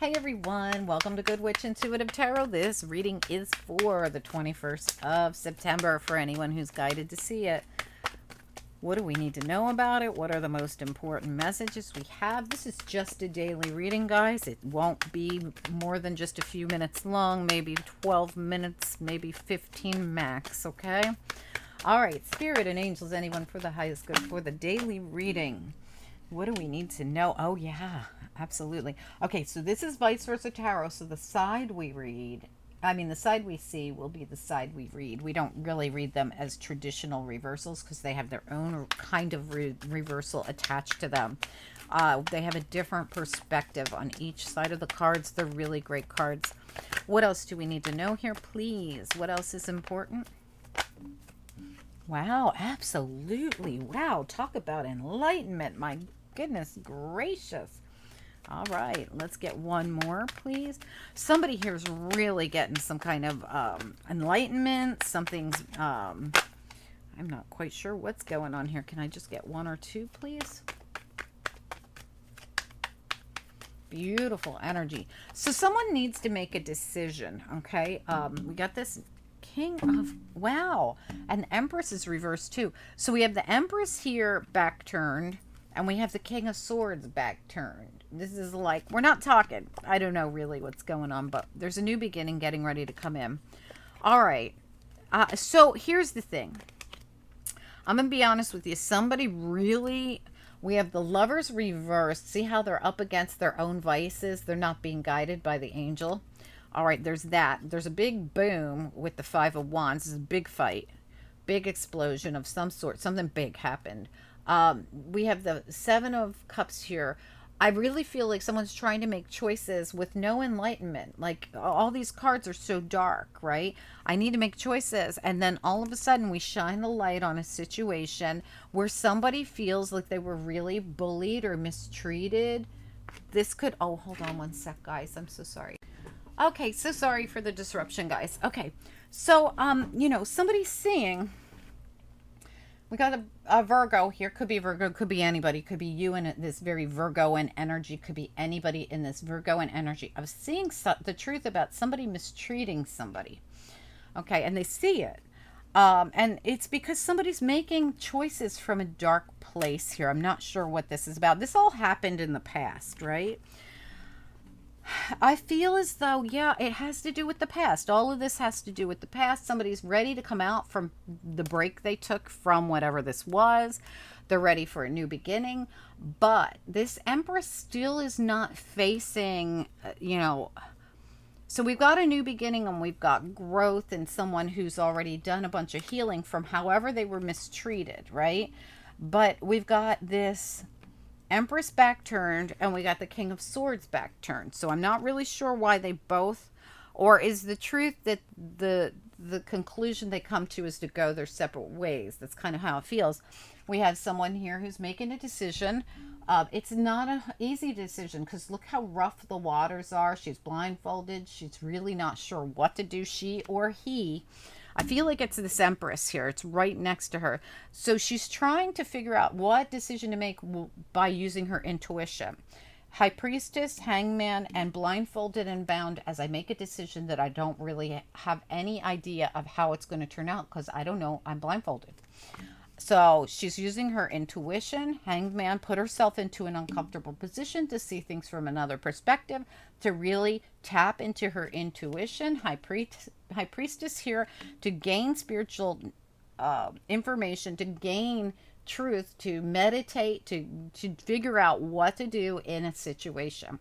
Hey everyone, welcome to Good Witch Intuitive Tarot. This reading is for the 21st of September for anyone who's guided to see it. What do we need to know about it? What are the most important messages we have? This is just a daily reading, guys. It won't be more than just a few minutes long, maybe 12 minutes, maybe 15 max, okay? All right, Spirit and Angels, anyone for the highest good for the daily reading. What do we need to know? Oh, yeah, absolutely. Okay, so this is vice versa tarot. So the side the side we see will be the side we read. We don't really read them as traditional reversals because they have their own kind of reversal attached to them. They have a different perspective on each side of the cards. They're really great cards. What else do we need to know here, please? What else is important? Wow, absolutely. Wow, talk about enlightenment. My goodness gracious. All right, let's get one more, please. Somebody here is really getting some kind of enlightenment. Something's, I'm not quite sure what's going on here. Can I just get one or two, please? Beautiful energy. So someone needs to make a decision, okay? We got this King of, wow, and the Empress is reversed too. So we have the Empress here back turned, and we have the King of Swords back turned. This is like, we're not talking. I don't know really what's going on, but there's a new beginning getting ready to come in. All right. So here's the thing. I'm going to be honest with you. Somebody really, we have the Lovers reversed. See how they're up against their own vices? They're not being guided by the angel. All right, there's that. There's a big boom with the Five of Wands. This is a big fight. Big explosion of some sort. Something big happened. We have the Seven of Cups here. I really feel like someone's trying to make choices with no enlightenment. Like, all these cards are so dark, right? I need to make choices. And then all of a sudden we shine the light on a situation where somebody feels like they were really bullied or mistreated. This could, oh, hold on one sec, guys. I'm so sorry. Okay, so sorry for the disruption, guys. Okay, so, somebody's seeing, we got a Virgo here. Could be Virgo, could be anybody. Could be you in this very Virgoan energy. Could be anybody in this Virgoan energy of seeing the truth about somebody mistreating somebody. Okay, and they see it. And it's because somebody's making choices from a dark place here. I'm not sure what this is about. This all happened in the past, right? I feel as though, yeah, it has to do with the past. All of this has to do with the past. Somebody's ready to come out from the break they took from whatever this was. They're ready for a new beginning. But this Empress still is not facing, so we've got a new beginning and we've got growth and someone who's already done a bunch of healing from however they were mistreated, right? But we've got this Empress back turned and we got the King of Swords back turned. So I'm not really sure why they both, or is the truth that the conclusion they come to is to go their separate ways. That's kind of how it feels. We have someone here who's making a decision. It's not an easy decision because look how rough the waters are. She's blindfolded. She's really not sure what to do, she or he. I feel like it's this Empress here. It's right next to her. So she's trying to figure out what decision to make by using her intuition. High Priestess, Hangman, and blindfolded and bound as I make a decision that I don't really have any idea of how it's going to turn out because I don't know. I'm blindfolded. So she's using her intuition. Hangman put herself into an uncomfortable position to see things from another perspective, to really tap into her intuition. High Priestess here to gain spiritual information, to gain truth, to meditate, to figure out what to do in a situation.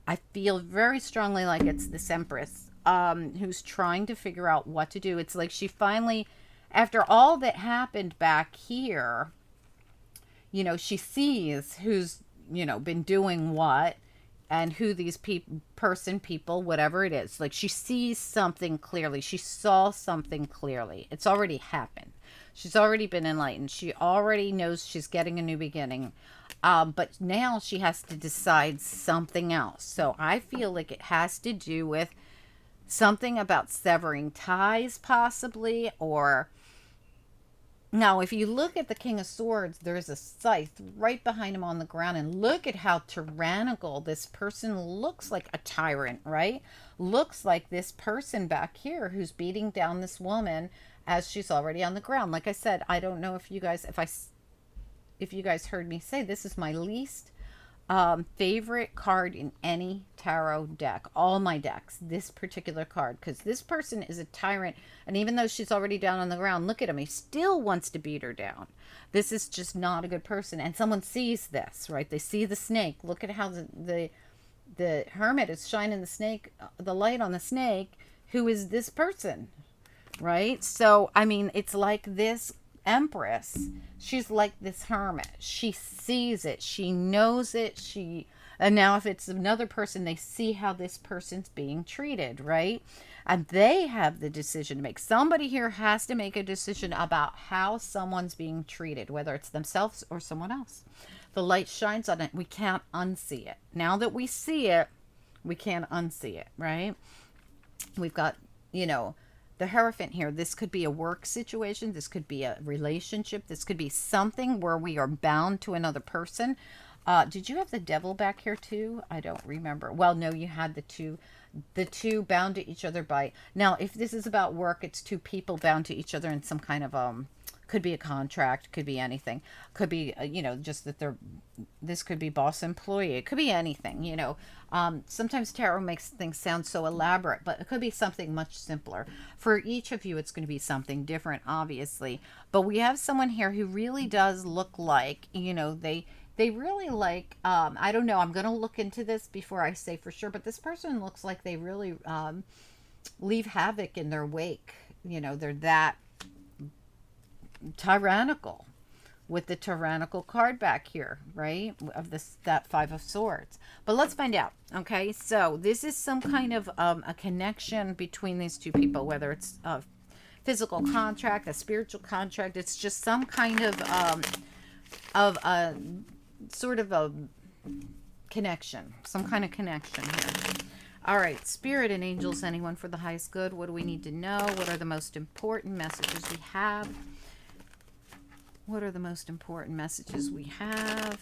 I feel very strongly like it's this Empress who's trying to figure out what to do. It's like she finally, after all that happened back here, she sees who's, been doing what and who these people, whatever it is. Like she sees something clearly. She saw something clearly. It's already happened. She's already been enlightened. She already knows she's getting a new beginning. But now she has to decide something else. So I feel like it has to do with something about severing ties possibly, or Now, if you look at the King of Swords, there's a scythe right behind him on the ground. And look at how tyrannical this person looks, like a tyrant, right? Looks like this person back here who's beating down this woman as she's already on the ground. Like I said, I don't know if you guys, if you guys heard me say, this is my least favorite card in any tarot deck, all my decks, this particular card, because this person is a tyrant. And even though she's already down on the ground, look at him, he still wants to beat her down. This is just not a good person. And someone sees this, right? They see the snake. Look at how the hermit is shining the snake, the light on the snake, who is this person, right? So I mean, it's like this empress, she's like this hermit, she sees it, she knows it, and now if it's another person, they see how this person's being treated, right? And they have the decision to make. Somebody here has to make a decision about how someone's being treated, whether it's themselves or someone else. The light shines on it, we can't unsee it. Now that we see it, we can't unsee it, right? We've got, you know, the Hierophant here. This could be a work situation. This could be a relationship. This could be something where we are bound to another person. Did you have the devil back here too? I don't remember. Well, no, you had the two bound to each other by. Now, if this is about work, it's two people bound to each other in some kind of could be a contract, could be anything, could be you know, just that they're, this could be boss employee, it could be anything, you know. Sometimes tarot makes things sound so elaborate, but it could be something much simpler. For each of you, it's going to be something different, obviously. But we have someone here who really does look like, you know, they really like, I don't know, I'm going to look into this before I say for sure, but this person looks like they really leave havoc in their wake. You know, they're that tyrannical, with the tyrannical card back here, right? Of this, that Five of Swords. But let's find out. Okay, so this is some kind of a connection between these two people, whether it's a physical contract, a spiritual contract. It's just some kind of a sort of a connection, some kind of connection here. All right, Spirit and angels, anyone for the highest good? What do we need to know? What are the most important messages we have? What are the most important messages we have?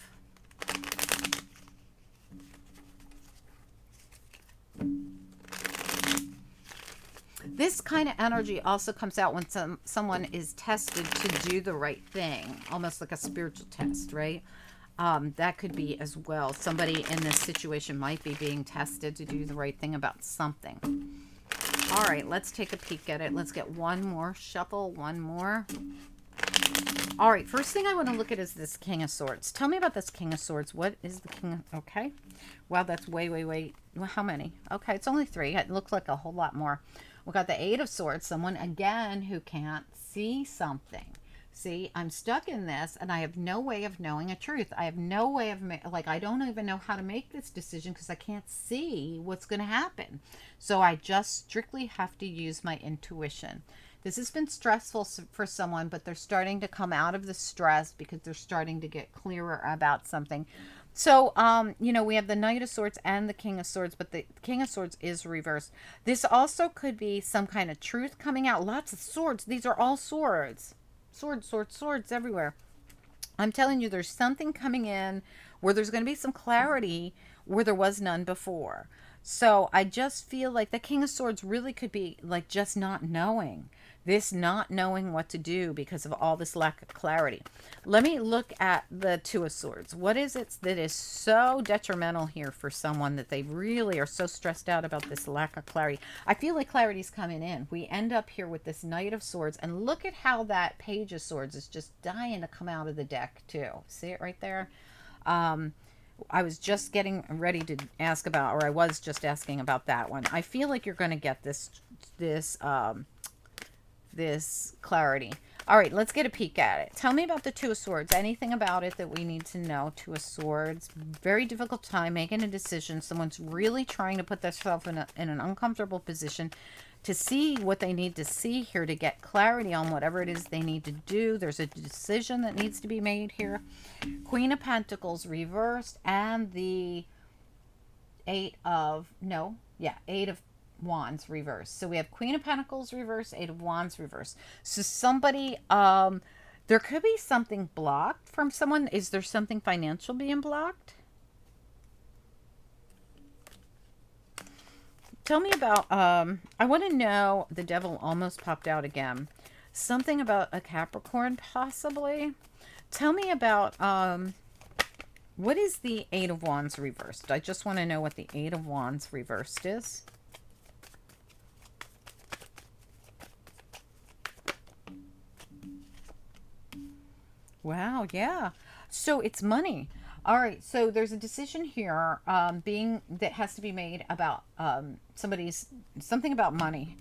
This kind of energy also comes out when someone is tested to do the right thing, almost like a spiritual test, right? That could be as well. Somebody in this situation might be being tested to do the right thing about something. All right, let's take a peek at it. Let's get one more shuffle, one more. All right, first thing I want to look at is this King of Swords. Tell me about this King of Swords. What is the King of... Okay. Wow, that's way. Well, how many? Okay, it's only 3. It looks like a whole lot more. We got the 8 of Swords. Someone, again, who can't see something. See, I'm stuck in this, and I have no way of knowing a truth. I have no way of... Like, I don't even know how to make this decision because I can't see what's going to happen. So I just strictly have to use my intuition. This has been stressful for someone, but they're starting to come out of the stress because they're starting to get clearer about something. So, you know, we have the Knight of Swords and the King of Swords, but the King of Swords is reversed. This also could be some kind of truth coming out. Lots of swords. These are all swords. Swords everywhere. I'm telling you, there's something coming in where there's going to be some clarity where there was none before. So I just feel like the King of Swords really could be like just not knowing. This not knowing what to do because of all this lack of clarity. Let me look at the Two of Swords. What is it that is so detrimental here for someone that they really are so stressed out about this lack of clarity? I feel like clarity's coming in. We end up here with this Knight of Swords, and look at how that Page of Swords is just dying to come out of the deck too. See it right there? I was just getting ready to ask about, or I was just asking about that one. I feel like you're going to get this clarity. All right, let's get a peek at it. Tell me about the Two of Swords. Anything about it that we need to know? Two of Swords. Very difficult time making a decision. Someone's really trying to put themselves in an uncomfortable position to see what they need to see here to get clarity on whatever it is they need to do. There's a decision that needs to be made here. Queen of Pentacles reversed and the Eight of Wands reversed. So we have Queen of Pentacles reversed, 8 of Wands reversed. So somebody There could be something blocked from someone. Is there something financial being blocked? Tell me about, I want to know, the devil almost popped out again. Something about a Capricorn, possibly. Tell me about, what is the Eight of Wands reversed? I just want to know what the Eight of Wands reversed is. Wow, yeah. So it's money. All right, so there's a decision here being that has to be made about something about money.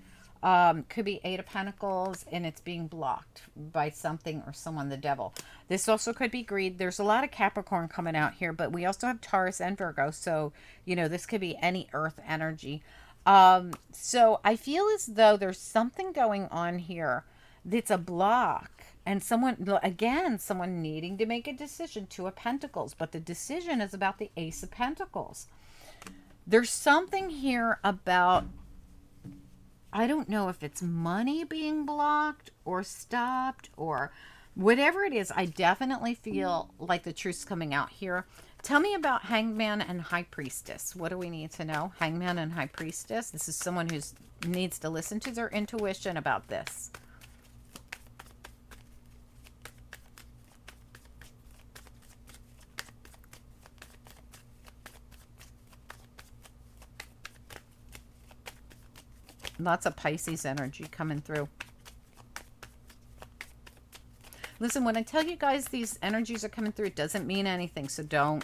Could be Eight of Pentacles, and it's being blocked by something or someone, the devil. This also could be greed. There's a lot of Capricorn coming out here, but we also have Taurus and Virgo. So, this could be any earth energy. So I feel as though there's something going on here that's a block. And someone needing to make a decision, Two of Pentacles. But the decision is about the Ace of Pentacles. There's something here about, I don't know if it's money being blocked or stopped or whatever it is. I definitely feel like the truth's coming out here. Tell me about Hangman and High Priestess. What do we need to know? Hangman and High Priestess. This is someone who needs to listen to their intuition about this. Lots of Pisces energy coming through. Listen, when I tell you guys these energies are coming through, it doesn't mean anything. So don't,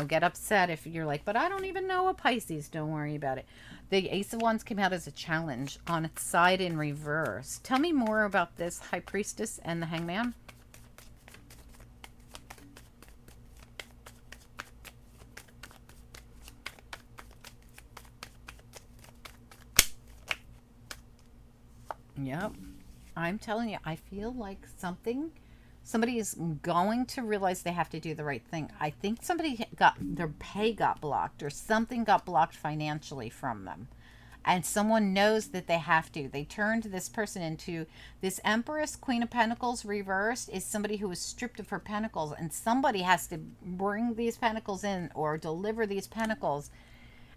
get upset if you're like, but I don't even know a Pisces. Don't worry about it. The Ace of Wands came out as a challenge on its side in reverse. Tell me more about this High Priestess and the Hangman. Yep. I'm telling you, I feel like somebody is going to realize they have to do the right thing. I think their pay got blocked or something got blocked financially from them. And someone knows that they have to. They turned this person into this Empress, Queen of Pentacles reversed is somebody who was stripped of her pentacles. And somebody has to bring these pentacles in or deliver these pentacles.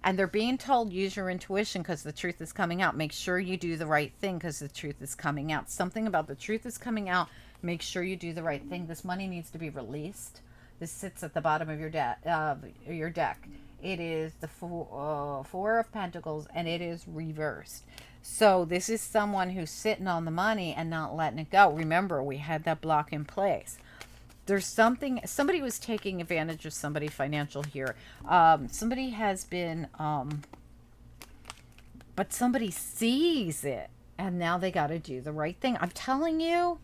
And they're being told, use your intuition because the truth is coming out. Make sure you do the right thing because the truth is coming out. Something about the truth is coming out. Make sure you do the right thing. This money needs to be released. This sits at the bottom of your deck. It is the Four of Pentacles, and it is reversed. So this is someone who's sitting on the money and not letting it go. Remember, we had that block in place. There's somebody was taking advantage of somebody financial here. Somebody has been, but somebody sees it and now they got to do the right thing. I'm telling you.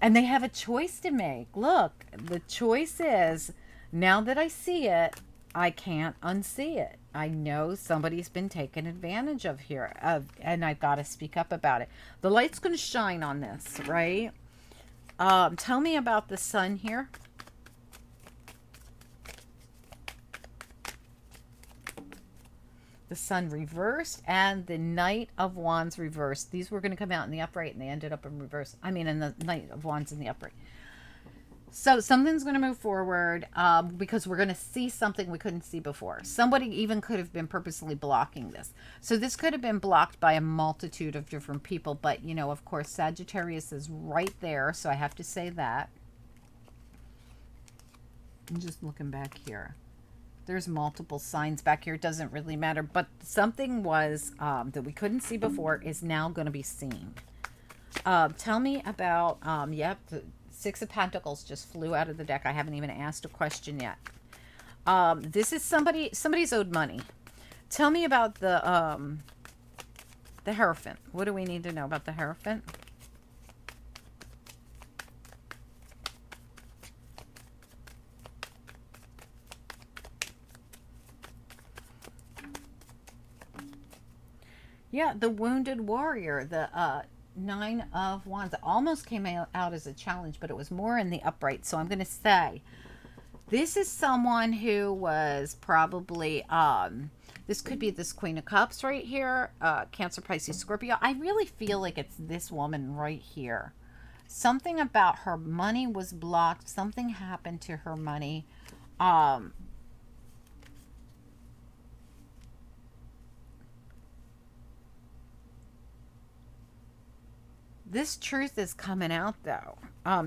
And they have a choice to make. Look, the choice is, now that I see it, I can't unsee it. I know somebody's been taken advantage of here, and I've got to speak up about it. The light's going to shine on this, right? Tell me about the sun here. The sun reversed and the Knight of Wands reversed. These were going to come out in the upright and they ended up in reverse. I mean, in the Knight of Wands in the upright. So something's going to move forward because we're going to see something we couldn't see before. Somebody even could have been purposely blocking this. So this could have been blocked by a multitude of different people. But, of course, Sagittarius is right there. So I have to say that. I'm just looking back here. There's multiple signs back here. It doesn't really matter. But something was that we couldn't see before is now going to be seen. Tell me about, the Six of Pentacles just flew out of the deck. I haven't even asked a question yet. This is somebody's owed money. Tell me about the Hierophant. What do we need to know about the Hierophant? Yeah, the Wounded Warrior, the Nine of Wands. It almost came out as a challenge, but it was more in the upright. So I'm going to say this is someone who was probably, this could be this Queen of Cups right here, Cancer, Pisces, Scorpio. I really feel like it's this woman right here. Something about her money was blocked. Something happened to her money. Um, this truth is coming out though.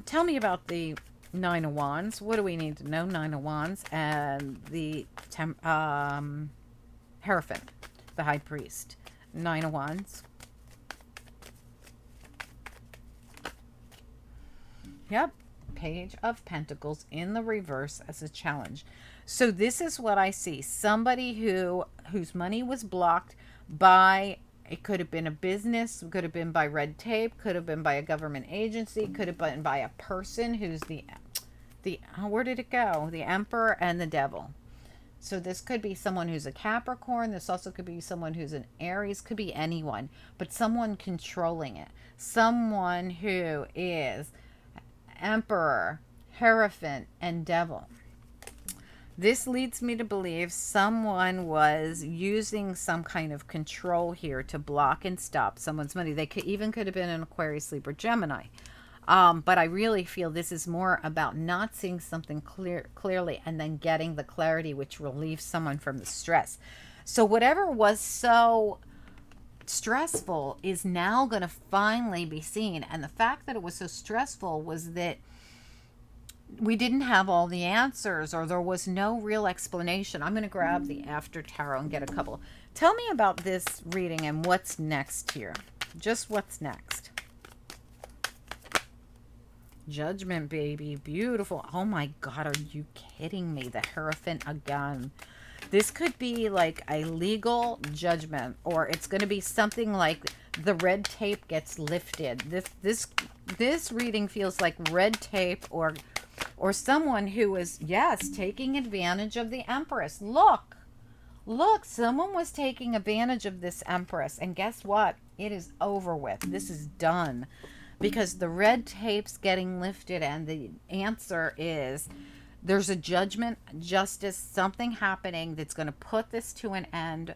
Tell me about the Nine of Wands. What do we need to know? Nine of Wands and the Hierophant, the High Priest. Nine of Wands. Yep. Page of Pentacles in the reverse as a challenge. So this is what I see. Somebody whose money was blocked by, it could have been a business, could have been by red tape, could have been by a government agency, could have been by a person who's the where did it go? The Emperor and the Devil. So this could be someone who's a Capricorn. This also could be someone who's an Aries. Could be anyone, but someone controlling it. Someone who is Emperor, Hierophant, and Devil. This leads me to believe someone was using some kind of control here to block and stop someone's money. They could have been an Aquarius, Libra, Gemini. But I really feel this is more about not seeing something clearly and then getting the clarity, which relieves someone from the stress. So whatever was so stressful is now going to finally be seen. And the fact that it was so stressful was that we didn't have all the answers, or there was no real explanation. I'm going to grab the After Tarot and get a couple. Tell me about this reading and what's next here. Just what's next. Judgment, baby. Beautiful. Oh my God, are you kidding me? The Hierophant again. This could be like a legal judgment, or it's going to be something like the red tape gets lifted. This reading feels like red tape, or someone who is, yes, taking advantage of the Empress. Look, someone was taking advantage of this Empress, and guess what? It is over with. This is done, because the red tape's getting lifted, and the answer is there's a judgment, justice, something happening that's going to put this to an end.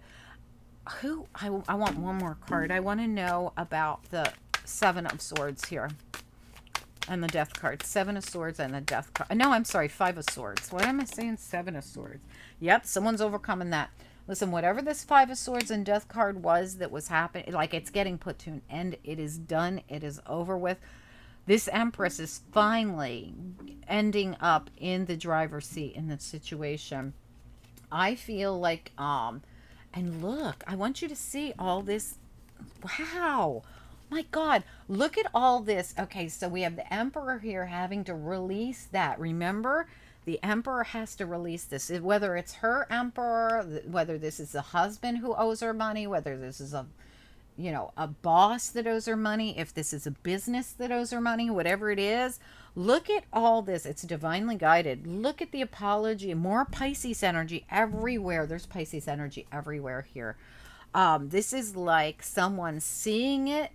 I want one more card. I want to know about the Seven of Swords here. And the Death card. Seven of Swords and the Death card. No, I'm sorry. Five of Swords. Why am I saying Seven of Swords? Yep, someone's overcoming that. Listen, whatever this Five of Swords and Death card was that was happening, like, it's getting put to an end. It is done. It is over with. This Empress is finally ending up in the driver's seat in this situation. I feel like, and look, I want you to see all this. Wow. My God, look at all this. Okay, so we have the Emperor here having to release that. Remember, the Emperor has to release this. Whether it's her Emperor, whether this is a husband who owes her money, whether this is a boss that owes her money, if this is a business that owes her money, whatever it is, look at all this. It's divinely guided. Look at the apology. More Pisces energy everywhere. There's Pisces energy everywhere here. This is like someone seeing it,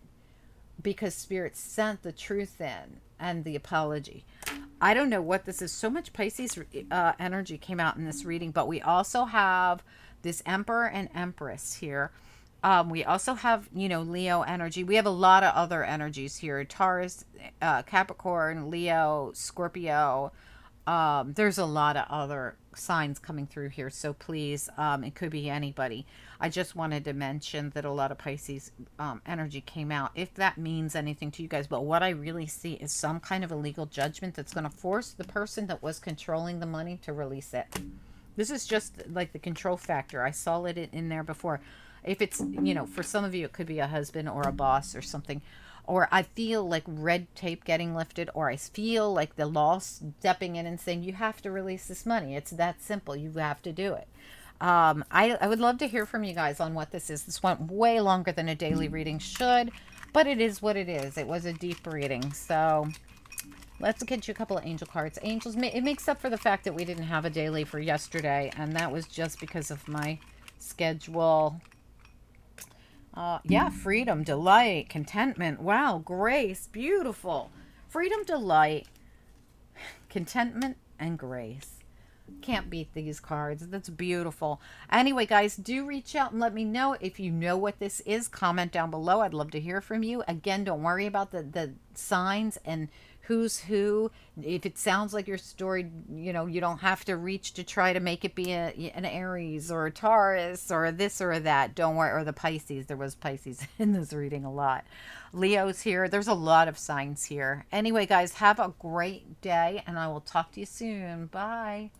because Spirit sent the truth in and the apology. I don't know what this is. So much Pisces energy came out in this reading, but we also have this Emperor and Empress here. We also have, Leo energy. We have a lot of other energies here. Taurus, Capricorn, Leo, Scorpio. There's a lot of other signs coming through here. So please, it could be anybody. I just wanted to mention that a lot of Pisces energy came out, if that means anything to you guys. But what I really see is some kind of a legal judgment that's going to force the person that was controlling the money to release it. This is just like the control factor. I saw it in there before. If it's, for some of you, it could be a husband or a boss or something. Or I feel like red tape getting lifted, or I feel like the law stepping in and saying, you have to release this money. It's that simple. You have to do it. I would love to hear from you guys on what this is. This went way longer than a daily reading should, but it is what it is. It was a deep reading. So let's get you a couple of angel cards. Angels, it makes up for the fact that we didn't have a daily for yesterday, and that was just because of my schedule. Yeah, freedom, delight, contentment. Wow, grace, beautiful. Freedom, delight, contentment, and grace. Can't beat these cards. That's beautiful. Anyway, guys, do reach out and let me know if you know what this is. Comment down below. I'd love to hear from you. Again, don't worry about the signs and who's who. If it sounds like your story, you know, you don't have to reach to try to make it be an Aries or a Taurus or this or that. Don't worry. Or the Pisces. There was Pisces in this reading a lot. Leo's here. There's a lot of signs here. Anyway, guys, have a great day, and I will talk to you soon. Bye.